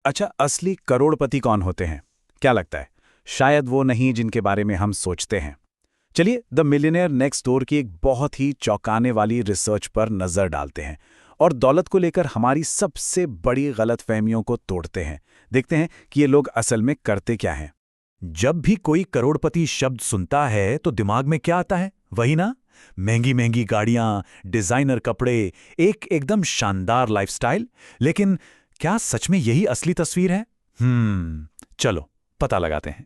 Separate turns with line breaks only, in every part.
अच्छा, असली करोड़पति कौन होते हैं? क्या लगता है? शायद वो नहीं जिनके बारे में हम सोचते हैं। चलिए द मिलियनेयर नेक्स्ट डोर की एक बहुत ही चौंकाने वाली रिसर्च पर नजर डालते हैं और दौलत को लेकर हमारी सबसे बड़ी गलतफहमियों को तोड़ते हैं। देखते हैं कि ये लोग असल में करते क्या हैं।
जब भी कोई करोड़पति शब्द सुनता है तो दिमाग में क्या आता है? वही ना, महंगी महंगी गाड़ियां, डिजाइनर कपड़े, एक एकदम शानदार लाइफस्टाइल। लेकिन क्या सच में यही असली तस्वीर है? चलो पता लगाते हैं।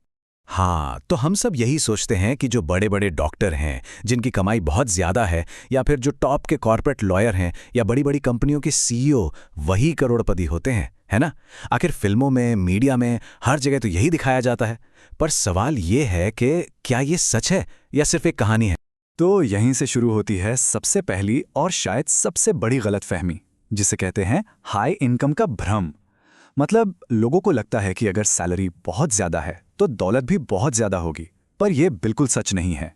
हाँ, तो हम सब यही सोचते हैं कि जो बड़े बड़े डॉक्टर हैं, जिनकी कमाई बहुत ज़्यादा है, या फिर जो टॉप के कॉर्पोरेट लॉयर हैं, या बड़ी बड़ी कंपनियों के सीईओ, वही करोड़पति होते हैं, है ना? आखिर फिल्मों में, मीडिया में, हर जगह तो यही दिखाया जाता है। पर सवाल ये है कि क्या ये सच है या सिर्फ एक कहानी है?
तो यहीं से शुरू होती है सबसे पहली और शायद सबसे बड़ी गलतफहमी, जिसे कहते हैं हाई इनकम का भ्रम। मतलब लोगों को लगता है कि अगर सैलरी बहुत ज्यादा है तो दौलत भी बहुत ज्यादा होगी, पर यह बिल्कुल सच नहीं है।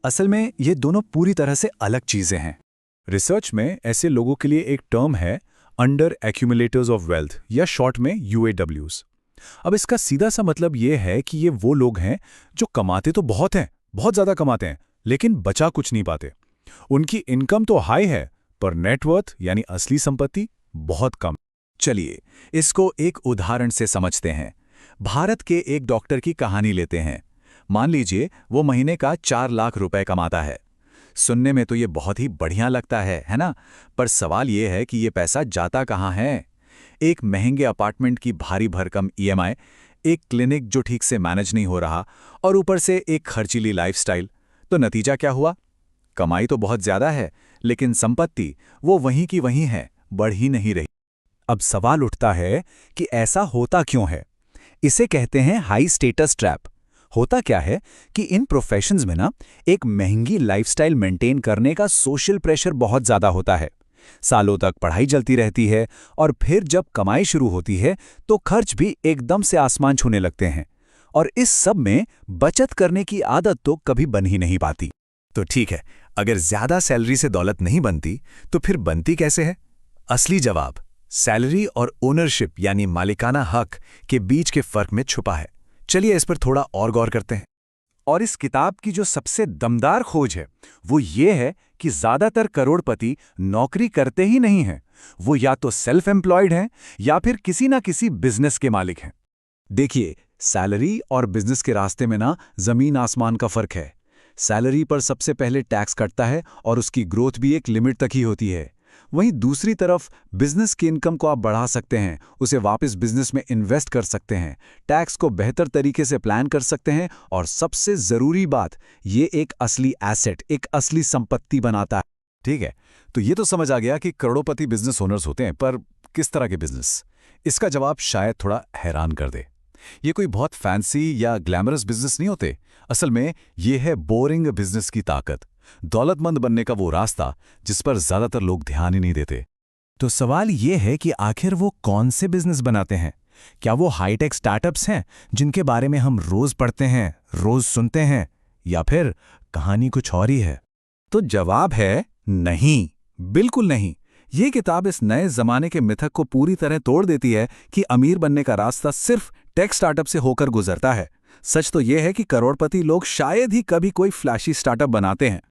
असल में ये दोनों पूरी तरह से अलग चीजें हैं।
रिसर्च में ऐसे लोगों के लिए एक टर्म है अंडर एक्यूमुलेटर्स ऑफ वेल्थ, या शॉर्ट में यूएडब्ल्यूज। अब इसका सीधा सा मतलब ये है कि ये वो लोग हैं जो कमाते तो बहुत हैं, बहुत ज्यादा कमाते हैं, लेकिन बचा कुछ नहीं पाते। उनकी इनकम तो हाई है, पर नेटवर्थ यानी असली संपत्ति बहुत कम।
चलिए इसको एक उदाहरण से समझते हैं। भारत के एक डॉक्टर की कहानी लेते हैं। मान लीजिए वो महीने का 4 लाख रुपए कमाता है। सुनने में तो ये बहुत ही बढ़िया लगता है ना? पर सवाल ये है कि ये पैसा जाता कहाँ है? एक महंगे अपार्टमेंट की भारी भरकम ईएमआई, एक क्लिनिक जो ठीक से मैनेज नहीं हो रहा, और ऊपर से एक खर्चीली लाइफस्टाइल। तो नतीजा क्या हुआ? कमाई तो बहुत ज्यादा है, लेकिन संपत्ति वो वहीं की वहीं है, बढ़ ही नहीं रही।
अब सवाल उठता है कि ऐसा होता क्यों है? इसे कहते हैं हाई स्टेटस ट्रैप। होता क्या है कि इन प्रोफेशंस में ना एक महंगी लाइफस्टाइल मेंटेन करने का सोशल प्रेशर बहुत ज्यादा होता है। सालों तक पढ़ाई चलती रहती है और फिर जब कमाई शुरू होती है तो खर्च भी एकदम से आसमान छूने लगते हैं, और इस सब में बचत करने की आदत तो कभी बन ही नहीं पाती।
तो ठीक है, अगर ज्यादा सैलरी से दौलत नहीं बनती, तो फिर बनती कैसे है? असली जवाब सैलरी और ओनरशिप यानी मालिकाना हक के बीच के फर्क में छुपा है। चलिए इस पर थोड़ा और गौर करते हैं।
और इस किताब की जो सबसे दमदार खोज है वो ये है कि ज्यादातर करोड़पति नौकरी करते ही नहीं हैं। वो या तो सेल्फ एम्प्लॉयड हैं या फिर किसी ना किसी बिजनेस के मालिक हैं। देखिए, सैलरी और बिजनेस के रास्ते में ना जमीन आसमान का फर्क है। सैलरी पर सबसे पहले टैक्स कटता है और उसकी ग्रोथ भी एक लिमिट तक ही होती है। वहीं दूसरी तरफ बिजनेस की इनकम को आप बढ़ा सकते हैं, उसे वापस बिजनेस में इन्वेस्ट कर सकते हैं, टैक्स को बेहतर तरीके से प्लान कर सकते हैं, और सबसे जरूरी बात, ये एक असली एसेट, एक असली संपत्ति बनाता है।
ठीक है, तो ये तो समझ आ गया कि करोड़पति बिजनेस ओनर्स होते हैं, पर किस तरह के बिजनेस? इसका जवाब शायद थोड़ा हैरान कर दे। ये कोई बहुत फैंसी या ग्लैमरस बिजनेस नहीं होते। असल में ये है बोरिंग बिजनेस की ताकत, दौलतमंद बनने का वो रास्ता जिस पर ज्यादातर लोग ध्यान ही नहीं देते।
तो सवाल ये है कि आखिर वो कौन से बिजनेस बनाते हैं? क्या वो हाईटेक स्टार्टअप्स हैं जिनके बारे में हम रोज पढ़ते हैं, रोज सुनते हैं, या फिर कहानी कुछ और ही है?
तो जवाब है नहीं, बिल्कुल नहीं। ये किताब इस नए जमाने के मिथक को पूरी तरह तोड़ देती है कि अमीर बनने का रास्ता सिर्फ टेक स्टार्टअप से होकर गुजरता है। सच तो यह है कि करोड़पति लोग शायद ही कभी कोई फ्लैशी स्टार्टअप बनाते हैं।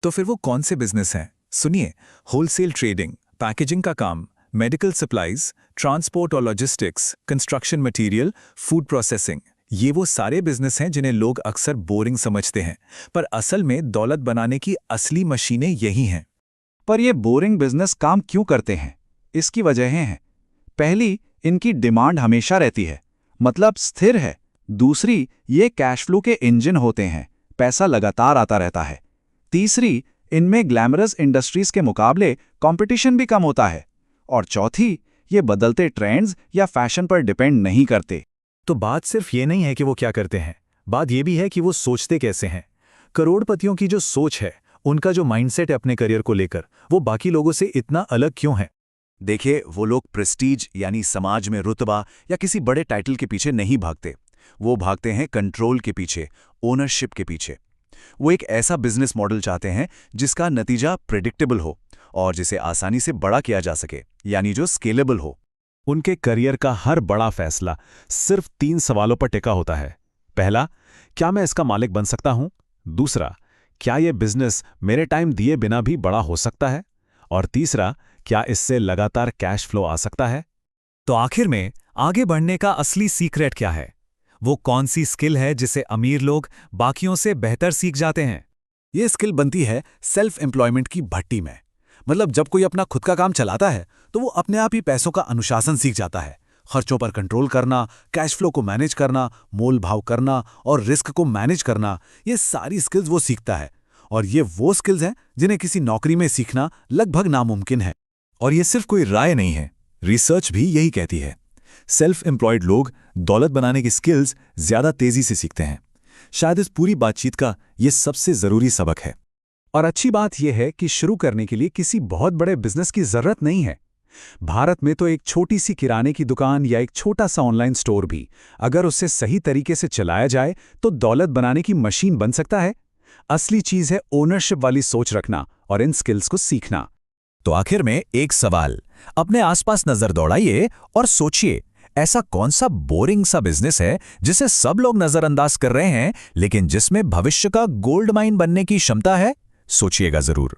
तो फिर वो कौन से बिजनेस हैं? सुनिए, होलसेल ट्रेडिंग, पैकेजिंग का काम, मेडिकल सप्लाईज, ट्रांसपोर्ट और logistics, construction material, food processing, ये वो सारे बिजनेस हैं जिन्हें लोग अक्सर बोरिंग समझते हैं, पर असल में दौलत बनाने की असली मशीनें यही हैं। पर ये बोरिंग बिजनेस काम क्यों करते हैं? इसकी वजहें हैं। पहली, इनकी डिमांड हमेशा रहती है, मतलब स्थिर है। दूसरी, ये कैश फ्लो के इंजन होते हैं, पैसा लगातार आता रहता है। तीसरी, इनमें ग्लैमरस इंडस्ट्रीज के मुकाबले कंपटीशन भी कम होता है। और चौथी, ये बदलते ट्रेंड्स या फैशन पर डिपेंड नहीं करते।
तो बात सिर्फ ये नहीं है कि वो क्या करते हैं, बात ये भी है कि वो सोचते कैसे हैं। करोड़पतियों की जो सोच है, उनका जो माइंडसेट है अपने करियर को लेकर, वो बाकी लोगों से इतना अलग क्यों है?
देखिए, वो लोग प्रेस्टीज यानी समाज में रुतबा या किसी बड़े टाइटल के पीछे नहीं भागते। वो भागते हैं कंट्रोल के पीछे, ओनरशिप के पीछे। वो एक ऐसा बिजनेस मॉडल चाहते हैं जिसका नतीजा प्रेडिक्टेबल हो और जिसे आसानी से बड़ा किया जा सके, यानी जो स्केलेबल हो।
उनके करियर का हर बड़ा फैसला सिर्फ 3 सवालों पर टिका होता है। पहला, क्या मैं इसका मालिक बन सकता हूं? दूसरा, क्या यह बिजनेस मेरे टाइम दिए बिना भी बड़ा हो सकता है? और तीसरा, क्या इससे लगातार कैश फ्लो आ सकता है?
तो आखिर में आगे बढ़ने का असली सीक्रेट क्या है? वो कौन सी स्किल है जिसे अमीर लोग बाकियों से बेहतर सीख जाते हैं?
ये स्किल बनती है सेल्फ एम्प्लॉयमेंट की भट्टी में। मतलब जब कोई अपना खुद का काम चलाता है तो वो अपने आप ही पैसों का अनुशासन सीख जाता है। खर्चों पर कंट्रोल करना, कैश फ्लो को मैनेज करना, मोल भाव करना और रिस्क को मैनेज करना, ये सारी स्किल्स वो सीखता है। और ये वो स्किल्स हैं जिन्हें किसी नौकरी में सीखना लगभग नामुमकिन है।
और ये सिर्फ कोई राय नहीं है, रिसर्च भी यही कहती है। सेल्फ एम्प्लॉयड लोग दौलत बनाने की स्किल्स ज्यादा तेजी से सीखते हैं। शायद इस पूरी बातचीत का ये सबसे जरूरी सबक है।
और अच्छी बात यह है कि शुरू करने के लिए किसी बहुत बड़े बिजनेस की जरूरत नहीं है। भारत में तो एक छोटी सी किराने की दुकान या एक छोटा सा ऑनलाइन स्टोर भी अगर उससे सही तरीके से चलाया जाए तो दौलत बनाने की मशीन बन सकता है। असली चीज है ओनरशिप वाली सोच रखना और इन स्किल्स को सीखना।
तो आखिर में एक सवाल, अपने आसपास नजर दौड़ाइए और सोचिए, ऐसा कौन सा बोरिंग सा बिजनेस है जिसे सब लोग नजरअंदाज कर रहे हैं लेकिन जिसमें भविष्य का गोल्ड माइन बनने की क्षमता है? सोचिएगा जरूर।